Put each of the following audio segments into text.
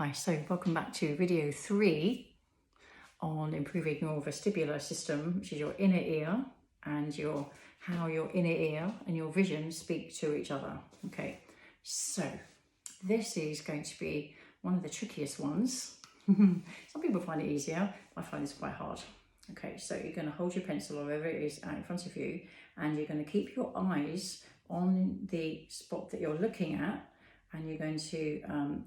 Hi, so welcome back to video 3 on improving your vestibular system, which is your inner ear and how your inner ear and your vision speak to each other. Okay, so this is going to be one of the trickiest ones. Some people find it easier. I find this quite hard. Okay, so you're going to hold your pencil or wherever it is out in front of you, and you're going to keep your eyes on the spot that you're looking at, and you're going to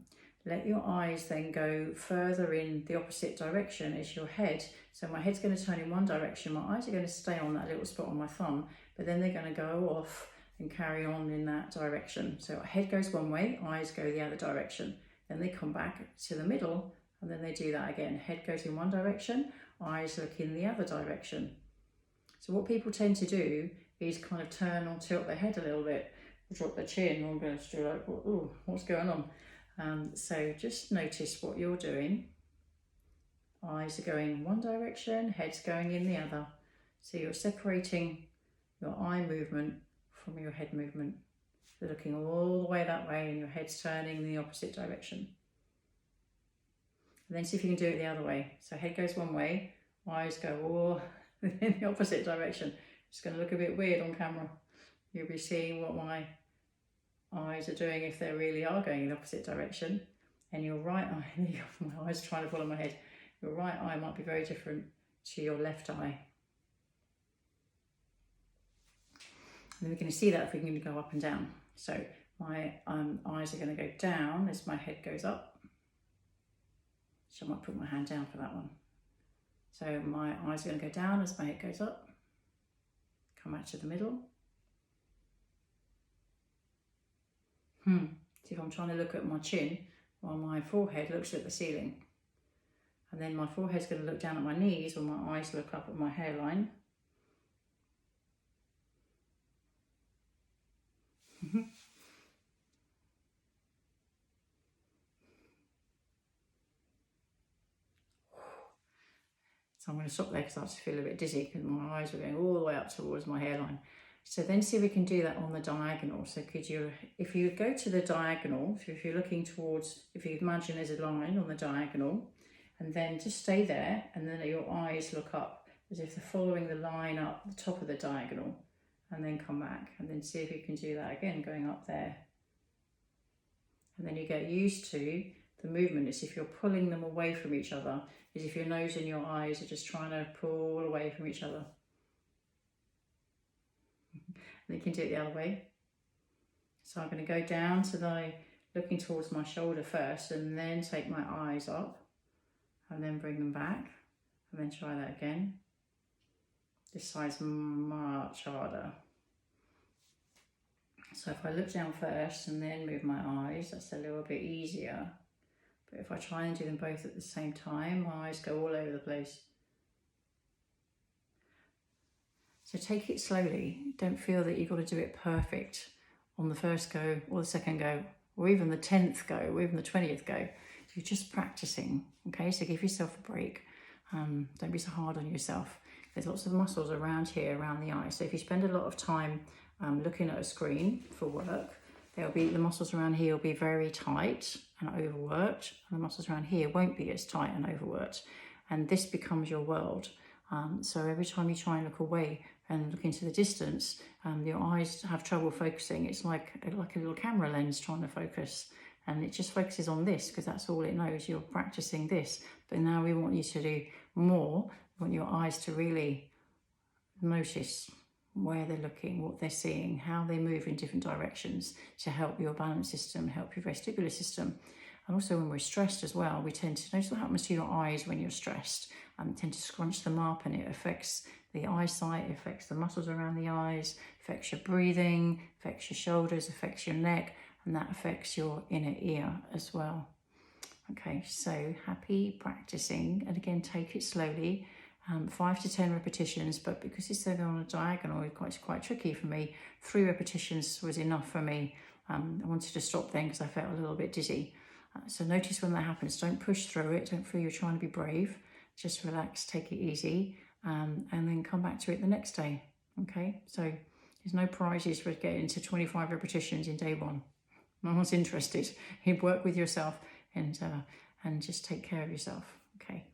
let your eyes then go further in the opposite direction as your head. So my head's going to turn in one direction, my eyes are going to stay on that little spot on my thumb, but then they're going to go off and carry on in that direction. So head goes one way, eyes go the other direction. Then they come back to the middle, and then they do that again. Head goes in one direction, eyes look in the other direction. So what people tend to do is kind of turn or tilt their head a little bit, drop their chin, or go to like, oh, what's going on? So just notice what you're doing. Eyes are going one direction, head's going in the other. So you're separating your eye movement from your head movement. You're looking all the way that way and your head's turning in the opposite direction. And then see if you can do it the other way. So head goes one way, eyes go all in the opposite direction. It's going to look a bit weird on camera. You'll be seeing what my eyes are doing if they really are going in the opposite direction, and your right eye, my eyes are trying to follow my head, your right eye might be very different to your left eye. And we're going to see that if we can go up and down. So my eyes are going to go down as my head goes up. So I might put my hand down for that one. So my eyes are going to go down as my head goes up, come back to the middle. See if I'm trying to look at my chin while my forehead looks at the ceiling. And then my forehead's going to look down at my knees while my eyes look up at my hairline. So I'm going to stop there because I just feel a bit dizzy because my eyes are going all the way up towards my hairline. So then see if we can do that on the diagonal. So if you go to the diagonal, so if you're looking towards, if you imagine there's a line on the diagonal, and then just stay there, and then your eyes look up as if they're following the line up the top of the diagonal, and then come back, and then see if you can do that again, going up there. And then you get used to the movement as if you're pulling them away from each other, as if your nose and your eyes are just trying to pull away from each other. And you can do it the other way. So I'm going to go down to looking towards my shoulder first, and then take my eyes up, and then bring them back, and then try that again. This side's much harder. So if I look down first and then move my eyes, that's a little bit easier. But if I try and do them both at the same time, my eyes go all over the place. So take it slowly. Don't feel that you've got to do it perfect on the first go or the second go or even the 10th go or even the 20th go. You're just practicing, okay? So give yourself a break. Don't be so hard on yourself. There's lots of muscles around here, around the eye. So if you spend a lot of time looking at a screen for work, the muscles around here will be very tight and overworked, and the muscles around here won't be as tight and overworked. And this becomes your world. So every time you try and look away and look into the distance, your eyes have trouble focusing. It's like a little camera lens trying to focus, and it just focuses on this because that's all it knows. You're practicing this, but now we want you to do more. We want your eyes to really notice where they're looking, what they're seeing, how they move in different directions to help your balance system, help your vestibular system. And also when we're stressed as well, we tend to notice what happens to your eyes when you're stressed. Tend to scrunch them up, and it affects the eyesight, it affects the muscles around the eyes, affects your breathing, affects your shoulders, affects your neck, and that affects your inner ear as well. Okay, so happy practicing, and again, take it slowly. 5 to 10 repetitions, but because it's on a diagonal, it's quite tricky for me. 3 repetitions was enough for me. I wanted to stop then because I felt a little bit dizzy. So notice when that happens. Don't push through it. Don't feel you're trying to be brave. Just relax, take it easy, and then come back to it the next day. Okay, so there's no prizes for getting to 25 repetitions in day 1. No one's interested. You work with yourself and and just take care of yourself. Okay.